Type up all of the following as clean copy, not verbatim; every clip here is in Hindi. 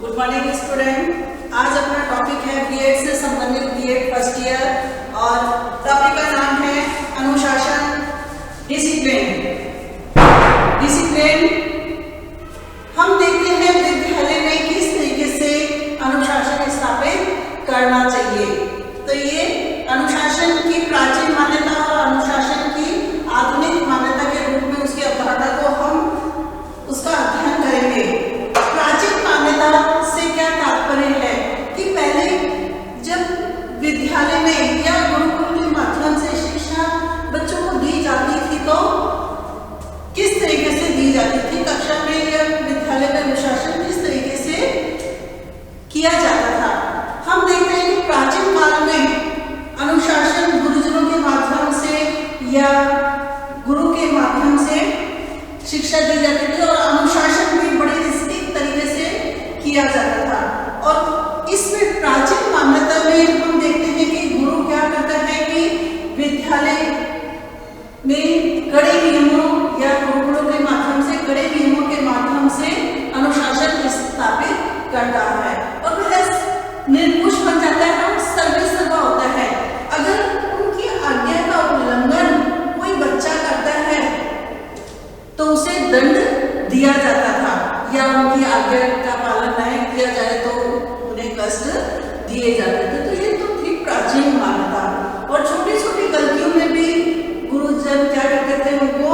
Good morning student. आज अपना टॉपिक है बीएड से संबंधित बीएड फर्स्ट ईयर और टॉपिक का नाम है अनुशासन डिसिप्लिन। हम देखते हैं विद्यालय में किस तरीके से अनुशासन स्थापित करना चाहिए। तो ये अनुशासन की प्राचीन मान्यता और अनुशासन की आधुनिक मान्यता के रूप में उसकी अवधारणा को हम उसका अध्ययन करेंगे। प्राचीन मान्यता से क्या तात्पर्य है कि पहले जब विद्यालय में या गुरुकुल के माध्यम से शिक्षा बच्चों को दी जाती थी तो किस तरीके से दी जाती थी, कक्षा में या विद्यालय का अनुशासन किस तरीके से किया जाता था। हम देखते हैं कि प्राचीन काल में अनुशासन गुरुजनों के माध्यम से या गुरु के माध्यम से शिक्षा दी जाती थी और अनुशासन भी बड़े निश्चित तरीके से किया जाता था। और इसमें प्राचीन मान्यता में हम देखते हैं कि गुरु क्या करता है कि विद्यालय में कड़े नियमों या गुरुकुलों के माध्यम से कड़े नियमों के माध्यम से अनुशासन स्थापित करता है और वह निर्दोष बन जाता है और सर्वे सर्वा होता है। अगर उनकी आज्ञा का उल्लंघन कोई बच्चा करता है तो उसे दंड दिया जाता था या उनकी आज्ञा का पालन नहीं किया जाए तो उन्हें कष्ट दिए जाते थे। तो ये तो थी प्राचीन मान्यता। और छोटी छोटी गलतियों में भी गुरुजन क्या करते थे, उनको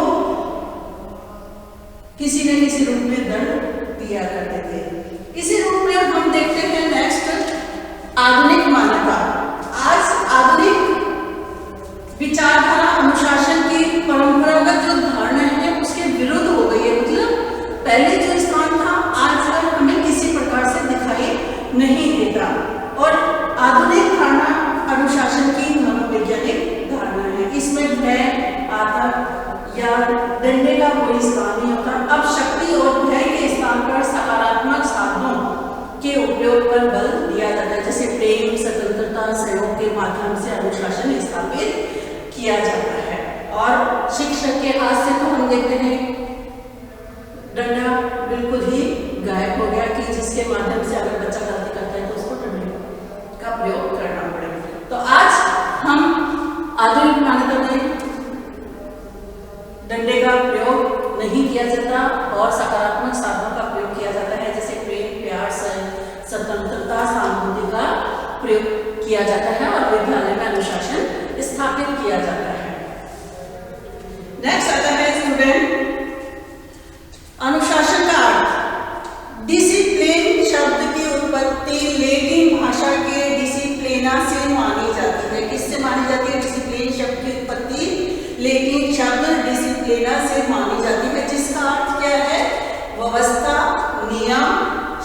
किसी न किसी रूप में दंड दिया करते थे। इसी रूप में हम देखते हैं नेक्स्ट आधुनिक मान्यता। आज आधुनिक विचारधारा अनुशासन की परंपरागत जो धारणा है उसके विरुद्ध हो गई है। मतलब पहले जो स्थान था आज हमें किसी प्रकार से दिखाई नहीं देता। और आधुनिक धारणा अनुशासन की मनोवैज्ञानिक धारणा है। इसमें भय, आतंक या डंडे का कोई स्थान नहीं होता। अब शक्ति और भय के स्थान पर सकारात्मक साधनों के उपयोग पर बल दिया जाता है, जैसे प्रेम, स्वतंत्रता, सहयोग के माध्यम से अनुशासन स्थापित किया जाता है। और शिक्षक के हाथ से तो हम देखते हैं डंडा बिल्कुल ही गायब हो गया कि जिसके माध्यम से अगर बच्चा गलती करता है तो उसको डंडे का प्रयोग करना पड़ेगा। तो आज हम आधुनिक मान्यता में डंडे का प्रयोग नहीं किया जाता और सकारात्मक साधनों का प्रयोग किया जाता है, जैसे प्रेम, प्यार, स्वतंत्रता, सहानुभूति का प्रयोग किया जाता है और विद्यालय में अनुशासन स्थापित किया जाता है। नेक्स्ट आता है स्टूडेंट अनुशासन का अर्थ। डिसिप्लिन शब्द की उत्पत्ति लैटिन भाषा के डिसिप्लिना से मानी जाती है। किससे मानी जाती है? डिसिप्लिन शब्द की उत्पत्ति लैटिन शब्द डिसिप्लिना से मानी जाती है, जिसका अर्थ क्या है? व्यवस्था, नियम,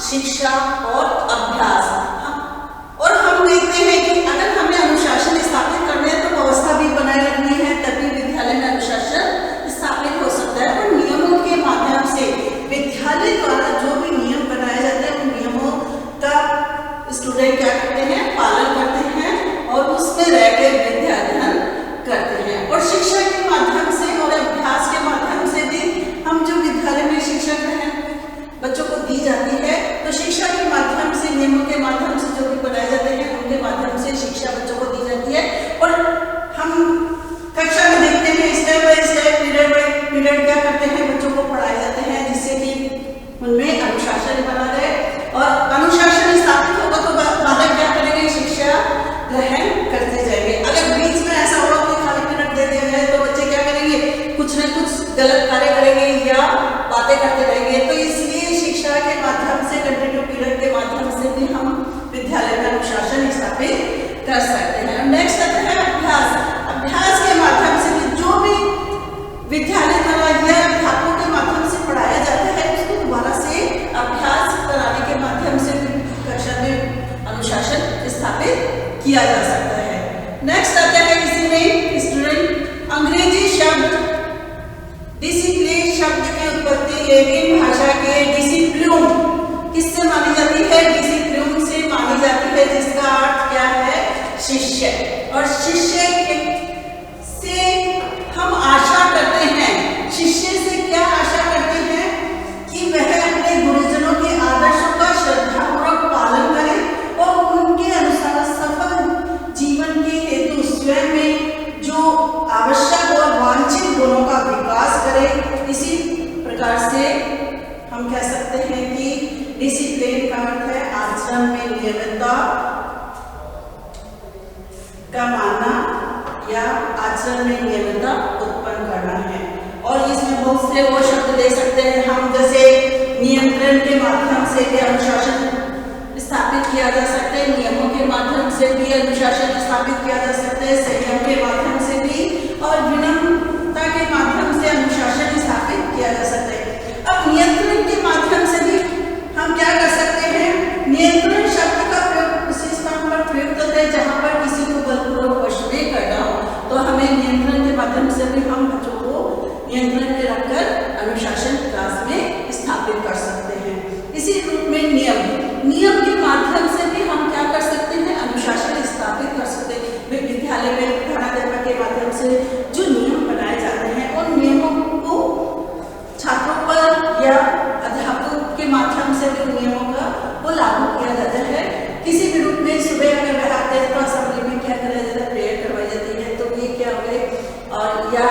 शिक्षा और अभ्यास। और हम देखते हैं कि अगर हमें अनुशासन स्थापित करना है तो व्यवस्था भी बनाए रखनी है, तभी विद्यालय में अनुशासन स्थापित हो सकता है। और नियमों के माध्यम से विद्यालय द्वारा जो भी नियम बनाए जाते हैं उन नियमों का स्टूडेंट क्या करते हैं? पालन करते हैं और उसमें रहकर विद्या अध्ययन करते हैं। और शिक्षा के माध्यम से और अभ्यास के माध्यम से भी हम जो विद्यालय में शिक्षा बच्चों को दी जाती है तो शिक्षा के माध्यम से, नियमों के माध्यम से जो भी बनाए जाते हैं उनके माध्यम से शिक्षा बच्चों को दी जाती है। और हम कक्षा में देखते हैं step by step, period by period क्या करते हैं, बच्चों को पढ़ाए जाते हैं जिससे कि उनमें अनुशासन बना रहे। और अनुशासन स्थापित होगा तो बालक क्या करेंगे? शिक्षा ग्रहण करते जाएंगे। अगर बीच में ऐसा होगा कि खाली पीरियड दे दिया जाए तो बच्चे क्या करेंगे? कुछ न कुछ गलत कार्य करेंगे या बातें करते रहेंगे। तो इसलिए शिक्षा के माध्यम से, कंटिन्यू पीरियड के माध्यम से भी हम विद्यालय में अनुशासन स्थापित कर सकते हैं। नेक्स्ट आता है अभ्यास। अभ्यास के माध्यम से भी जो भी विद्यालय द्वारा या अध्यापकों के माध्यम से पढ़ाया जाता है उसको दोबारा से अभ्यास कराने के माध्यम से कक्षा में अनुशासन स्थापित किया जा सकता है। नेक्स्ट आता है इसी में स्टूडेंट अंग्रेजी शब्द डिसिप्लिन शब्द की उत्पत्ति लैटिन भाषा के डिसिप्लिन किससे मानी जाती है? डिसिप्लिन से मानी जाती है, जिसका अर्थ क्या है? शिष्य। और शिष्य से हम आशा करते हैं, शिष्य से क्या आशा करते हैं कि वह अपने गुरुजनों के आदर्शों का श्रद्धा का अर्थ है आचरण में नियमितता का मानना या आचरण में नियमितता उत्पन्न करना है। और इसमें बहुत से वो शब्द ले सकते हैं हम, जैसे नियंत्रण के माध्यम से भी अनुशासन स्थापित किया जा सकता है, नियमों के माध्यम से भी अनुशासन स्थापित किया जा सकता है, संयम के माध्यम से भी और विनम्रता के माध्यम से अनुशासन स्थापित किया जा सकता है। अब नियंत्रण के माध्यम से भी हम क्या कर सकते हैं? नियंत्रण शब्द का प्रयोग उसी स्थान पर प्रयुक्त होता है जहां पर किसी को बलपूर्वक वश में करना हो, तो हमें नियंत्रण के माध्यम से भी हम बच्चों को नियंत्रण में रखकर अनुशासन क्लास में स्थापित कर सकते हैं। इसी रूप में नियम के माध्यम से भी हम क्या कर सकते हैं? अनुशासन स्थापित कर सकते हैं। विद्यालय में प्राणायाम के माध्यम से जो नियम बनाए जाते हैं उन नियमों को छात्रों पर या अध्यापकों के माध्यम से भी नियमों को लागू किया जाता है। किसी भी रूप में सुबह अगर वह आते हैं तो असेंबली में क्या कराया जाता है? प्रेयर करवाई जाती है, तो ये क्या हो गए और या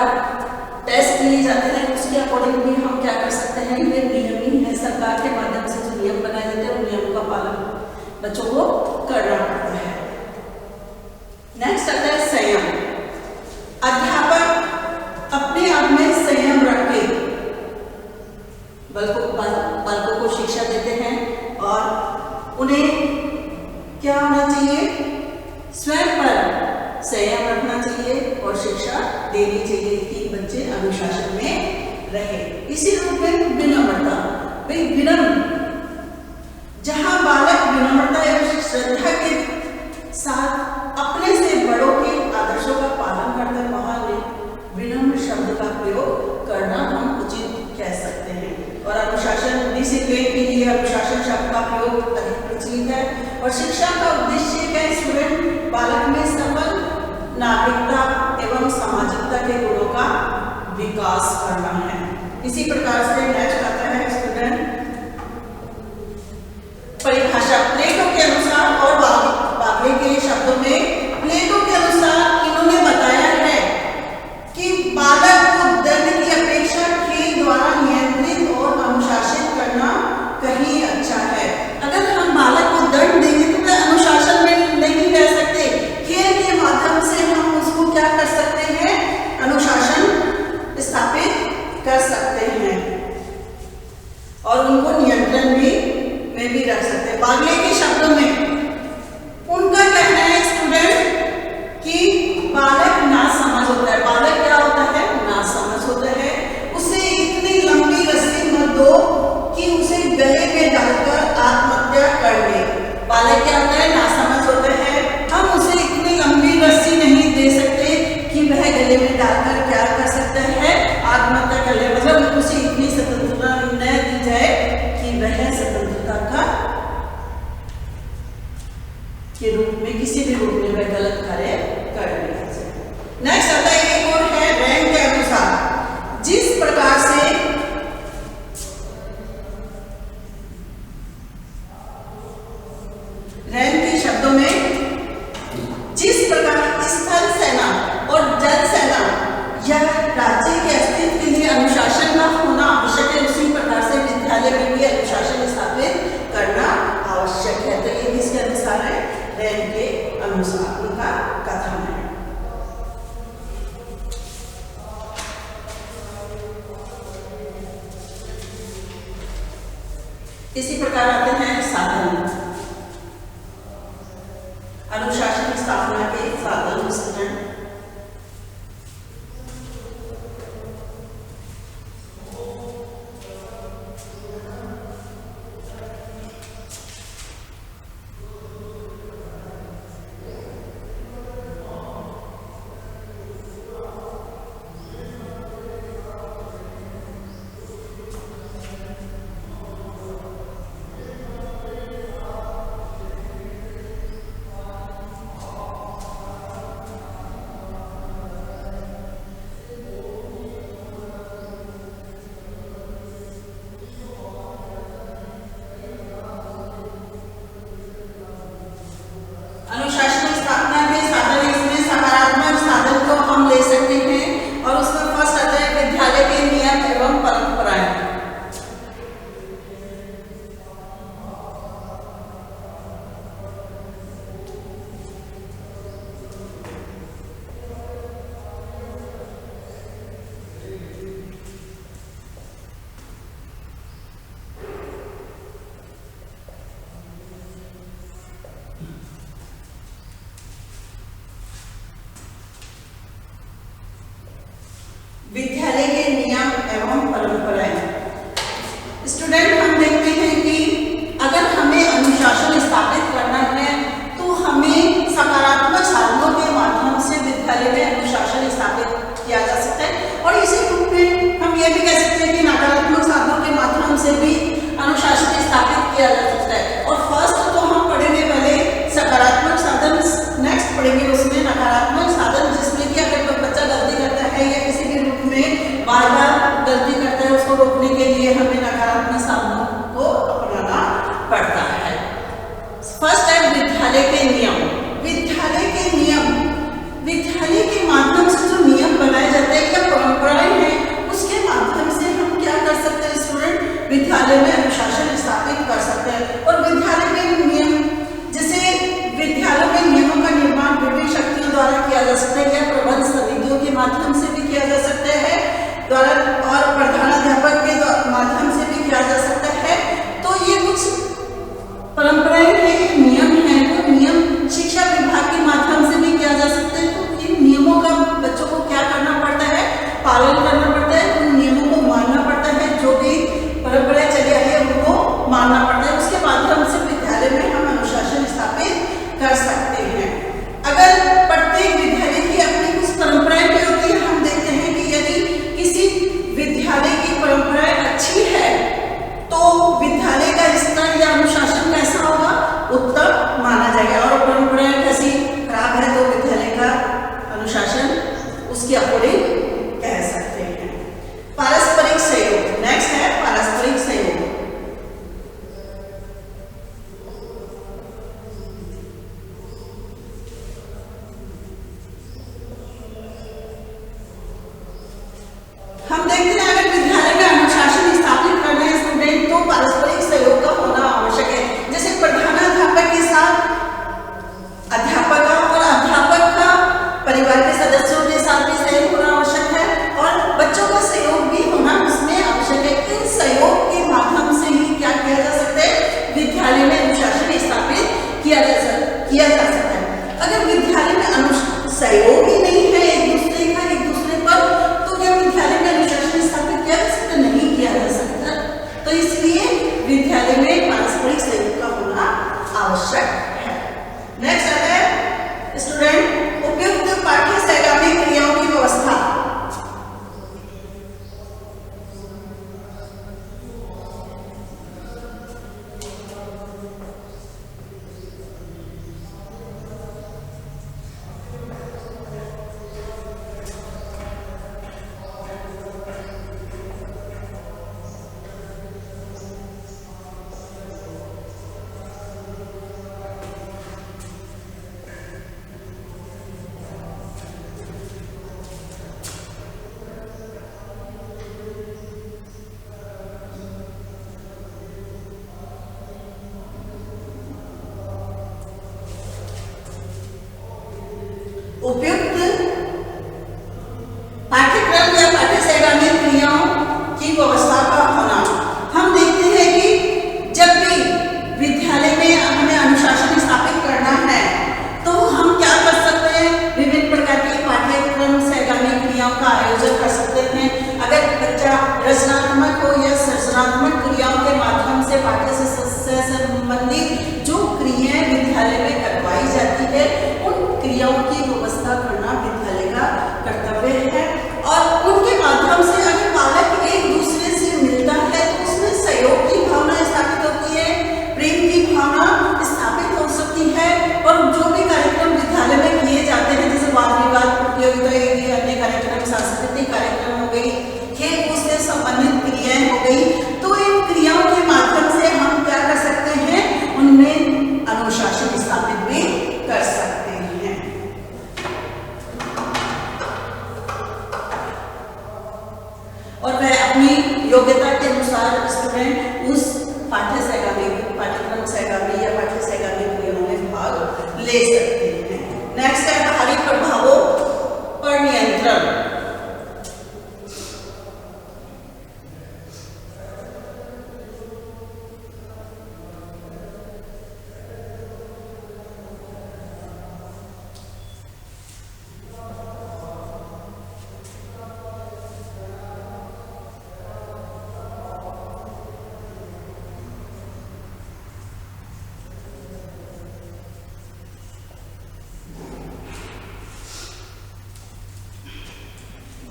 टेस्ट लिए जाते हैं, उसके अकॉर्डिंग भी हम क्या कर सकते हैं? ये नियम ही है, सरकार के माध्यम से जो नियम बनाए जाते हैं उन नियमों का पालन बच्चों को करना पड़ता है। नेक्स्ट आता है संयम। अध्यापक अपने आप में संयम रख के बालकों को शिक्षा देते हैं और उन्हें क्या होना चाहिए? स्वयं पर संयम रखना चाहिए और शिक्षा देनी चाहिए कि बच्चे अनुशासन में रहे। इसी रूप में विनम्रता, विनम्र जहां बालक विनम्रता एवं श्रद्धा के साथ अपने से बड़ों के आदर्शों का पालन करते हैं, वहां विनम्र शब्द का प्रयोग करना हम उचित कह सकते हैं। और अनुशासन डिसिप्लिन के लिए अनुशासन शब्द का प्रयोग अधिक प्रचलित है। और शिक्षा का उद्देश्य क्या है? स्टूडेंट बालक में सफल नागरिकता एवं सामाजिकता के गुणों का विकास करना है। इसी प्रकार से नेक्स्ट आता है स्टूडेंट परिभाषा। प्लेटो के अनुसार और बागले के शब्दों में प्लेटो के अनुसार इन्होंने बताया है कि बालक को दंड की अपेक्षा खेल द्वारा नियंत्रित और अनुशासित करना कहीं अच्छा है। अगर हम बालक को दंड देंगे तो वह अनुशासन में नहीं रह सकते। खेल के माध्यम से हम उसको क्या कर सकते हैं? अनुशासन स्थापित कर सकते हैं और उनको नियंत्रण में भी रख सकते हैं। बागले के शब्दों में उनका कहना है स्टूडेंट कि बालक नासमझ होता है। बालक क्या होता है? नासमझ होता है। उसे इतनी लंबी रस्सी मत दो कि उसे गले में डालकर आत्महत्या कर ले। बालक क्या होता है? नासमझ होता है। हम उसे इतनी लंबी रस्सी नहीं दे सकते कि वह गले में डालकर क्या कर सकता है? आत्महत्या कर ले। मतलब उसे इतनी स्वतंत्रता न दी जाए कि वह स्वतंत्रता का के रूप में किसी भी रूप में वह गलत कार्य कर ले। नेक्स्ट आता है एक और है रैंक के अनुसार। जिस प्रकार से रैंक के शब्दों में जिस प्रकार स्थल सेना और जल सेना या राज्य के अस्तित्व के लिए अनुशासन का होना आवश्यक है, उसी प्रकार से विद्यालय में भी अनुशासन स्थापित करना आवश्यक है। तो ये किसके अनुसार है? रैंक के अनुसार उनका कथन है। इसी प्रकार आते हैं साधन। अनुशासन स्थापना के साधन स्टूडेंट ये भी कह सकते हैं कि नकारात्मक साधनों के माध्यम से भी अनुशासन स्थापित किया जा सकता है। और फर्स्ट तो हम पढ़ेंगे पहले सकारात्मक साधन, नेक्स्ट पढ़ेंगे उसमें नकारात्मक साधन, जिसमें कि अगर कोई बच्चा गलती करता है या किसी भी रूप में बार बार गलती करता है, उसको रोकने के लिए हमें नकारात्मक साधनों को अपनाना पड़ता है। फर्स्ट है विद्यालय के नियम। विद्यालय के नियम, विद्यालय के माध्यम से जो नियम बनाए जाते हैं या परंपराएं हैं, उसके माध्यम से हम क्या कर सकते हैं स्टूडेंट, विद्यालय में अनुशासन स्थापित कर सकते हैं। और विद्यालय में नियम, जैसे विद्यालय में नियमों का निर्माण विभिन्न शक्तियों द्वारा किया जा सकता है या प्रबंध समितियों के माध्यम से भी किया जा सकता है द्वारा, और प्रधानाध्यापक के माध्यम से भी किया जा सकता है। तो ये कुछ परंपराएं हैं, नियम हैं, तो नियम शिक्षा विभाग के माध्यम से भी किया जा सकता है। तो इन नियमों का बच्चों को क्या करना पड़ता है, पालन करना पड़ता है, उन नियमों को मानना पड़ता है, जो भी परंपराएं चली आई है उनको मानना पड़ता है। उसके माध्यम से विद्यालय में हम अनुशासन स्थापित कर सकते हैं। अगर प्रत्येक विद्यालय की अपनी कुछ परंपराएं भी होती है, हम देखते हैं कि यदि किसी विद्यालय की परंपराएं अच्छी है तो विद्यालय का स्तर या अनुशासन कैसा होगा, उत्तम माना जाएगा। और परंपराएं कैसी खराब है तो विद्यालय का अनुशासन उसके अकॉर्डिंग कह सकते हैं। पारस्परिक सहयोग, नेक्स्ट है पारस्परिक सहयोग। हम देखते हैं अगर विद्यालय में अनुशासन स्थापित करना है स्टूडेंट, तो पारस्परिक सहयोग का होना आवश्यक है। जैसे प्रधानाध्यापक के साथ अध्यापक का और अध्यापक का परिवार के सदस्यों के साथ भी सहयोग होना आवश्यक है, और बच्चों का सहयोग भी होना उसमें आवश्यक है। इन सहयोग के माध्यम से ही क्या किया जा सकता है, विद्यालय में अनुशासन स्थापित किया जा सकता है। अगर विद्यालय में सहयोग ही नहीं है एक दूसरे पर, तो क्या विद्यालय में अनुशासन स्थापित किया जा सकता, नहीं किया जा सकता। तो इसलिए विद्यालय में पारस्परिक सहयोग का होना आवश्यक है। नेक्स्ट आता है स्टूडेंट उपयुक्त पाठ्य सहगामी क्रियाओं की व्यवस्था। उपयुक्त पाठ्यक्रम या पाठ्य सहगामी क्रियाओं की व्यवस्था का होना। हम देखते हैं कि जब भी विद्यालय में हमें अनुशासन स्थापित करना है तो हम क्या कर सकते हैं, विभिन्न प्रकार के पाठ्यक्रम सहगामी क्रियाओं का आयोजन कर सकते हैं। अगर बच्चा रचनात्मक हो या सृजनात्मक क्रियाओं के माध्यम से पाठ्य से संबंधित जो क्रियाएं विद्यालय में करवाई जाती है, उन क्रियाओं की व्यवस्था करना विद्यालय का कर्तव्य है। और उनके माध्यम से अगर बालक एक दूसरे से मिलता है तो उसमें सहयोग की भावना स्थापित होती है, प्रेम की भावना स्थापित हो सकती है। और जो भी कार्यक्रम विद्यालय में किए जाते हैं, जैसे वाद विवाद प्रतियोगिता, अन्य कार्यक्रम, सांस्कृतिक कार्यक्रम हो गई, खेल कूद से संबंधित क्रियाएं हो गई, तो इन क्रियाओं के माध्यम से हम क्या कर सकते हैं, उनमें अनुशासन स्थापित भी कर सकते हैं। और वह अपनी योग्यता के अनुसार स्टूडेंट उस पाठ्यक्रम सहगामी या पाठ्य सहगामी क्रियाओं में भाग ले सकते हैं। नेक्स्ट है बाहरी प्रभावों पर नियंत्रण।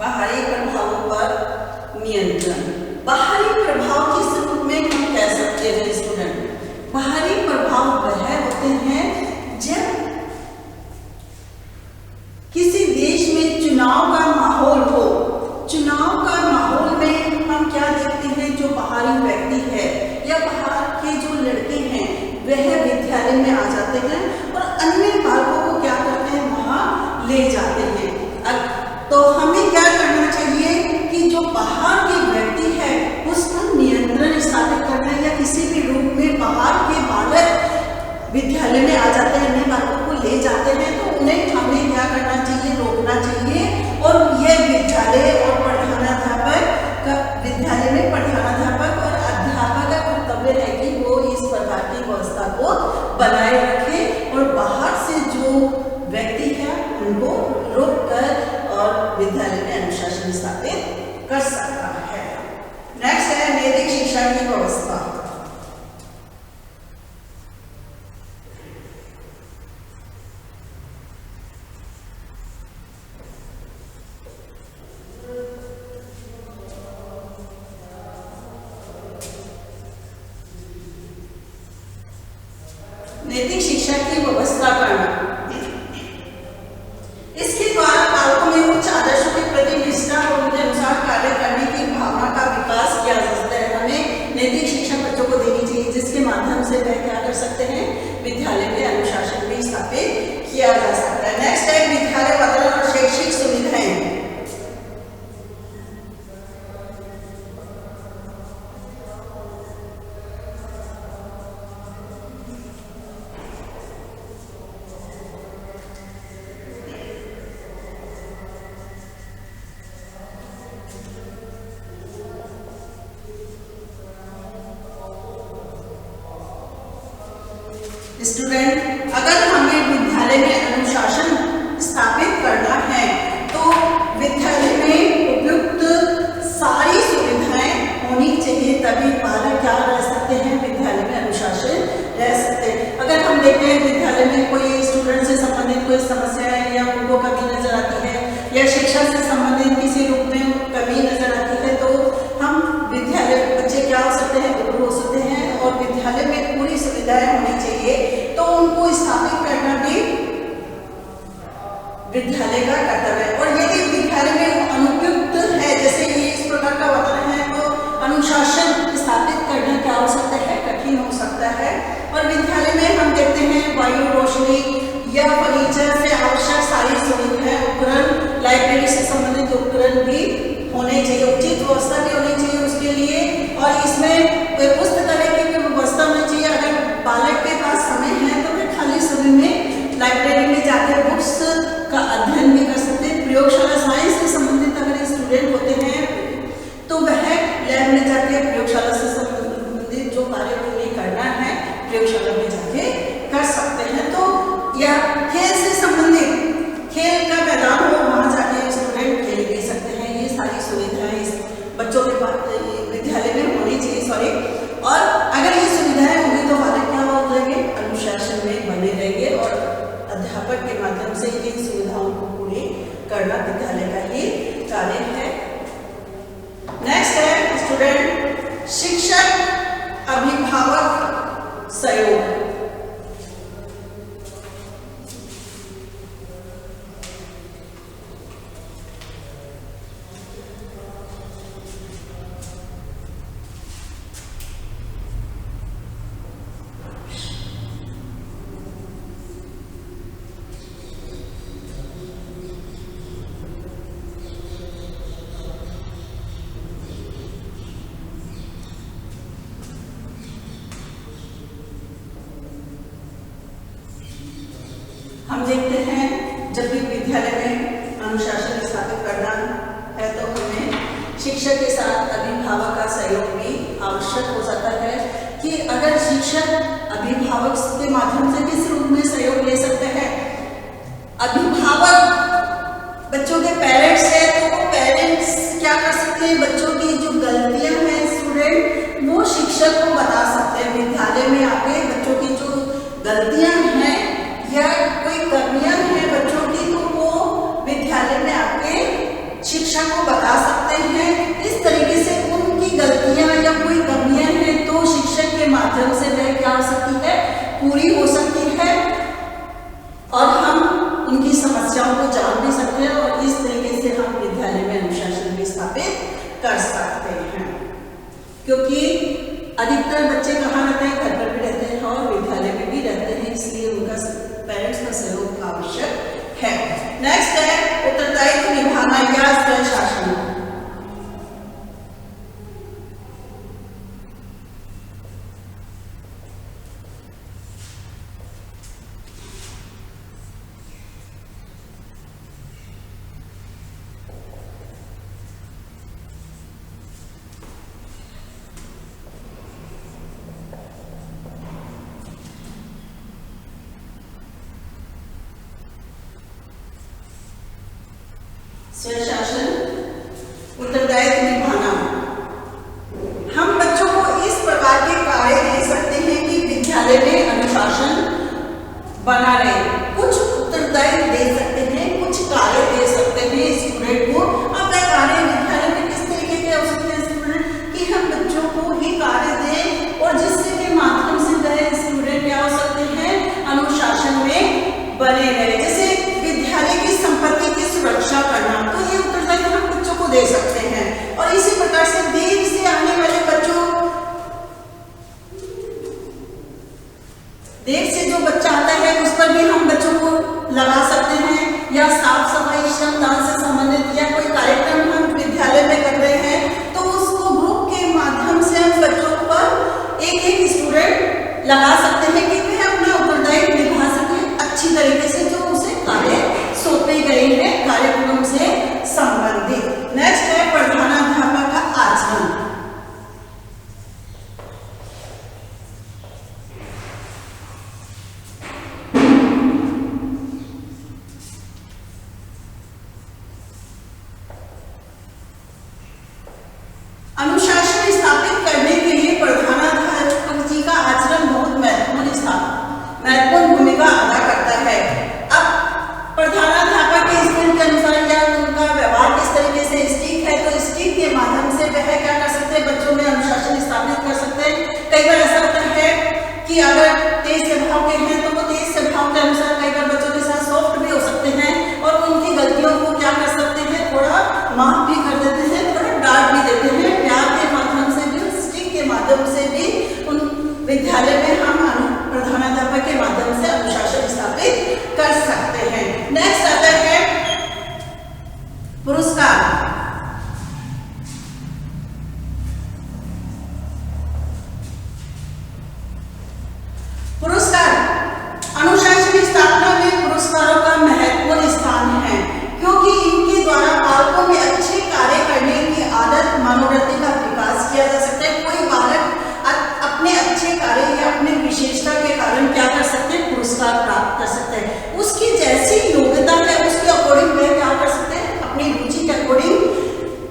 बाहरी प्रभावों पर नियंत्रण। बाहरी प्रभाव किस रूप में हम कह सकते हैं स्टूडेंट? बाहरी प्रभाव वह होते हैं जब किसी देश में चुनाव का माहौल हो। चुनाव का माहौल में हम क्या देखते हैं, जो बाहरी व्यक्ति है या बाहर के जो लड़के हैं वह विद्यालय में आ जाते हैं और अन्य बालकों को क्या करते हैं, वहां ले जाते हैं। तो हमें क्या करना चाहिए कि जो बाहर के व्यक्ति है उस पर नियंत्रण स्थापित करना, या किसी भी रूप में बाहर के बालक विद्यालय में आ जाते हैं, अन्य बालकों को ले जाते हैं, तो उन्हें हमें क्या करना चाहिए, रोकना चाहिए। और यह विद्यालय और प्रधानाध्यापक का, विद्यालय में प्रधानाध्यापक और अध्यापक का कर्तव्य है कि वो इस प्रकार की व्यवस्था को बनाए रखे और बाहर से जो व्यक्ति है उनको रोककर और विद्यालय में अनुशासन स्थापित कर सकता है। नेक्स्ट है नैतिक शिक्षा की व्यवस्था। नैतिक शिक्षा की व्यवस्था करना, इसके द्वारा बालकों में उच्च आदर्शों के प्रति निष्ठा और उनके अनुसार कार्य करने की भावना का विकास किया जा सकता है। हमें नैतिक शिक्षा बच्चों को देनी चाहिए, जिसके माध्यम से वह क्या कर सकते हैं, विद्यालय में अनुशासन भी स्थापित किया जा सकता है। नेक्स्ट है विद्यालय वातावरण और शैक्षिक सुविधाएं। स्टूडेंट, अगर हमें विद्यालय में अनुशासन स्थापित करना है तो विद्यालय में उपयुक्त सारी सुविधाएं होनी चाहिए, तभी बालक क्या रह सकते हैं, विद्यालय में अनुशासन रह सकते हैं। अगर हम देखते हैं विद्यालय में कोई स्टूडेंट से संबंधित कोई समस्या है या उनको कमी नजर आती है या शिक्षा से संबंधित किसी रूप में कमी नजर आती है, तो हम विद्यालय, बच्चे क्या हो सकते हैं, उग्र हो सकते हैं और विद्यालय में पूरी सुविधाएं होनी चाहिए, तो उनको स्थापित करना भी विद्यालय का कर्तव्य है। और यदि विद्यालय में अनुपयुक्त है, जैसे ये इस प्रकार का वातावरण है, तो अनुशासन स्थापित करना क्या हो सकता है, कठिन हो सकता है। और विद्यालय में हम देखते हैं वायु, रोशनी या फर्नीचर से आवश्यक सारी सुविधाएं, उपकरण, लाइब्रेरी से संबंधित उपकरण भी होने चाहिए, उचित व्यवस्था भी होनी चाहिए उसके लिए। और इसमें पुस्तकालय की व्यवस्था होनी चाहिए। अगर बालक के पास समय है तो वे खाली समय में लाइब्रेरी में जाकर बुक्स का अध्ययन भी कर सकते हैं। प्रयोगशाला, साइंस से संबंधित अगर स्टूडेंट होते हैं तो वह लैब में जाके प्रयोगशाला से संबंधित जो कार्य उन्हें करना है प्रयोगशाला में जाके कर सकते हैं। तो या खेल से संबंधित, खेल का मैदान हो, वहां जाके स्टूडेंट खेल भी सकते हैं। ये सारी सुविधाएं बच्चों के पास विद्यालय में होनी चाहिए। और अगर ये सुविधाएं होंगी तो बालक क्या हो जाएंगे, अनुशासन में बने रहेंगे और अध्यापक के माध्यम से इन सुविधाओं को पूरी करना विद्यालय का ही कार्य है। नेक्स्ट है स्टूडेंट, शिक्षक अभिभावक सहयोग। हम देखते हैं जब भी विद्यालय में अनुशासन स्थापित करना है तो हमें शिक्षक के साथ अभिभावक का सहयोग भी आवश्यक हो जाता है। कि अगर शिक्षक अभिभावक के माध्यम से किस रूप में सहयोग ले सकते हैं, अभिभावक बच्चों के पेरेंट्स है तो वो पेरेंट्स क्या कर सकते हैं, बच्चों की जो गलतियां हैं स्टूडेंट वो शिक्षक को बता सकते हैं। विद्यालय में आके बच्चों की जो गलतियां हैं या कोई कमियां हैं बच्चों की, तो वो विद्यालय में आके शिक्षक को बता सकते हैं। इस तरीके से पूरी हो सकती है और हम उनकी समस्याओं को जान भी सकते हैं और इस तरीके से हम विद्यालय में अनुशासन भी स्थापित कर सकते हैं। क्योंकि अधिकतर बच्चे कहाँ रहते हैं, घर पर भी रहते हैं और विद्यालय में भी रहते हैं, इसलिए उनका पेरेंट्स का सहयोग आवश्यक है। नेक्स्ट है उत्तरदायित्व निभाना या स्वशासन। स्वशासन उत्तरदायित्व निभाना। हम बच्चों को इस प्रकार के कार्य दे सकते हैं कि विद्यालय में अनुशासन बना रहे। कुछ उत्तरदायित्व दे सकते हैं, कुछ कार्य दे सकते हैं स्टूडेंट को। अब वह कार्य विद्यालय में किस तरीके के हो सकते हैं स्टूडेंट, कि हम बच्चों को ही कार्य दें और जिससे के माध्यम से वह स्टूडेंट क्या हो सकते हैं, अनुशासन में बने रहे। जैसे विद्यालय की संपत्ति की सुरक्षा करना, तो ये उत्तरदायित्व हम बच्चों को दे सकते हैं। और इसी प्रकार से देर से आने वाले बच्चों, देर से जो बच्चा आता है उस पर भी हम बच्चों को लगा सकते हैं, या साफ सफाई श्रमदान से संबंधित या कोई कार्यक्रम हम विद्यालय में कर रहे हैं तो उसको ग्रुप के माध्यम से हम बच्चों पर एक एक स्टूडेंट लगा सकते हैं कि वे अपना उत्तरदायित्व निभा सके अच्छी तरीके से, जो उसे कार्य सौंपे गए हैं कार्यक्रम से संबंधित। नेक्स्ट है प्रधानाध्यापक का आचरण। अनुशासन स्थापित करने के लिए प्रधानाध्यापक जी का आचरण बहुत महत्वपूर्ण भूमिका अदा करता है। अब प्रधानाध्यापक के स्कूल के अनुसार या उनका व्यवहार किस तरीके से स्टिक है, तो स्टिक के माध्यम से वह क्या कर सकते हैं, बच्चों में अनुशासन स्थापित कर सकते हैं। कई बार ऐसा होता है कि अगर तेज स्वभाव के हैं तो वो तेज स्वभाव के अनुसार कई बार बच्चों के साथ सॉफ्ट भी हो सकते हैं और उनकी गलतियों को क्या कर सकते हैं, थोड़ा माफ भी कर देते हैं, थोड़ा डांट भी देते हैं। प्यार के माध्यम से भी, स्टिक के माध्यम से भी उन विद्यालय में हम प्रधानाध्यापक के माध्यम से अनुशासन स्थापित कर सकते हैं। नेक्स्ट आता है पुरस्कार। पुरस्कार अनुशासन स्थापना में पुरस्कारों का महत्वपूर्ण स्थान है, क्योंकि इनके द्वारा बालकों में अच्छे कार्य करने की आदत, मनोवृत्ति का विकास किया जा सकता है। कोई बालक अपने अच्छे कार्य या अपने विशेषता के कारण क्या कर सकते हैं, पुरस्कार प्राप्त कर सकते हैं। उसकी जैसी योग्यता है उसके अकॉर्डिंग वह क्या कर सकते हैं, अपनी रुचि के अकॉर्डिंग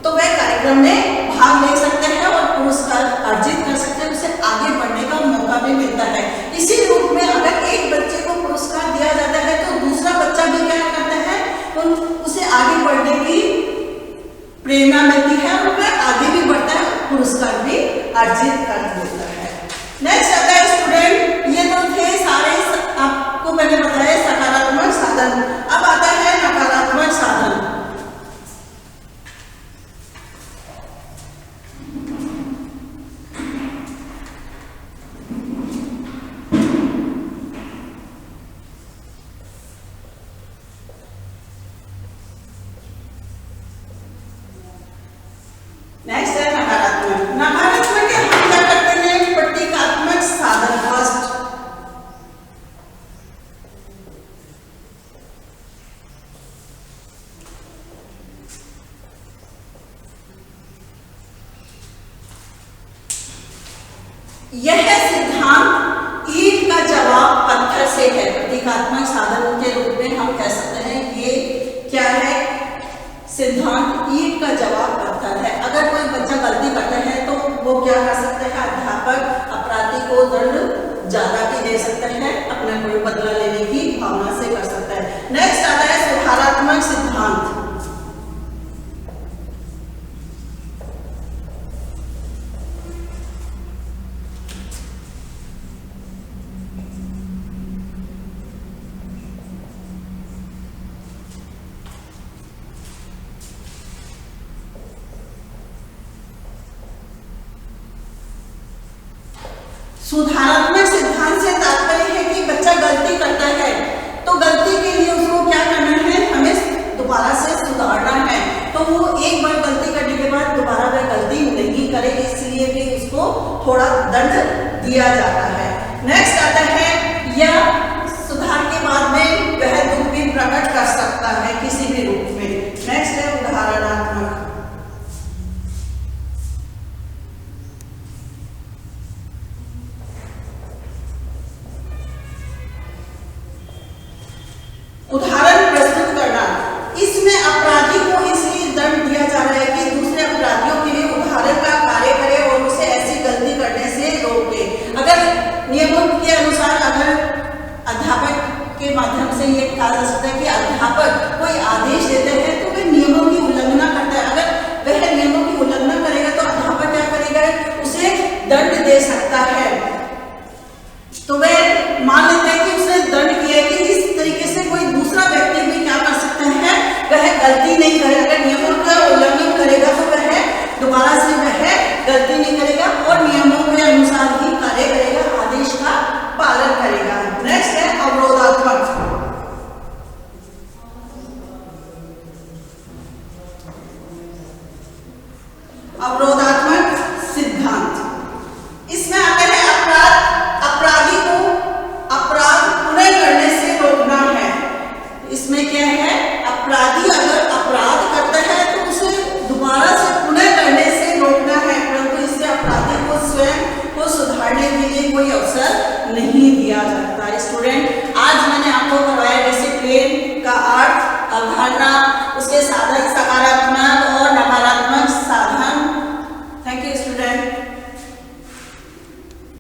तो वह कार्यक्रम में भाग ले सकते हैं और पुरस्कार अर्जित कर सकते हैं, उसे आगे बढ़ने का मौका भी मिलता है। इसी रूप में अगर एक बच्चे को पुरस्कार दिया जाता है तो दूसरा बच्चा भी क्या करता है, उसे आगे बढ़ने की प्रेरणा मिलती है और वह आगे भी बढ़ता है, पुरस्कार भी अर्जित कर लेता है। नेक्स्ट आता है स्टूडेंट, ये तो थे सारे आपको मैंने बताया सकारात्मक साधन। अब आता है नकारात्मक साधन। नेक्स्ट है नकारात्मक। नकारात्मक के हम क्या करते हैं, प्रतीकात्मक साधन। फर्स्ट यह सिद्धांत ईंट का जवाब पत्थर से है। प्रतीकात्मक साधन के रूप में हम कह सकते हैं ये क्या है, सिद्धांत ईंट का जवाब पत्थर है। अगर कोई बच्चा गलती करता है तो वो क्या कर सकता है, अध्यापक अपराधी को दंड ज्यादा भी दे सकता है, अपना कोई बदला लेने की भावना से कर सकता है। नेक्स्ट आता है सुधारात्मक सिद्धांत। सुधारात्मक सिद्धांत से तात्पर्य है कि बच्चा गलती करता है तो गलती के लिए उसको क्या करना है, हमें दोबारा से सुधारना है। तो वो एक बार गलती करने के बाद दोबारा वह गलती नहीं करे, इसलिए भी उसको थोड़ा दंड दिया जाता है। नेक्स्ट आता है, या सुधार के बाद में वह दुख भी प्रकट कर सकता है किसी भी रूप में। नेक्स्ट है उदाहरणात्मक। उदाहरण प्रस्तुत करना। इसमें अपराधी को इसलिए दंड दिया जा रहा है कि दूसरे अपराधियों के लिए उदाहरण का कार्य करे और उसे ऐसी गलती करने से रोके। अगर नियमों के अनुसार अगर अध्यापक के माध्यम से ये कहा जा सकता है कि अध्यापक कोई आदेश देते हैं तो वह नियमों की उल्लंघना करता है। अगर वह नियमों की उल्लंघना करेगा तो अध्यापक क्या करेगा, उसे दंड दे सकता है। तो वह मान लेते हैं कि उसने दंड किया कि इस तरीके से कोई दूसरा व्यक्ति भी क्या कर सकता है, वह गलती नहीं करेगा। अगर नियमों का उल्लंघन करेगा तो वह दोबारा से वह गलती नहीं करेगा और नियमों के अनुसार ही कार्य करेगा, आदेश का पालन करेगा। नेक्स्ट है अवरोधात्मक। अवरोधात्मक सिद्धांत। इसमें आता है अपराधी को अपराध पुनः करने से रोकना है। इसमें क्या है, अपराधी अगर अपराध करता है तो उसे दोबारा से पुनः करने से रोकना है, परंतु इससे अपराधी को स्वयं को सुधारने के लिए कोई अवसर नहीं दिया जाता। स्टूडेंट, आज मैंने आपको करवाया डिसिप्लिन का अर्थ, अवधारणा, उसके साधन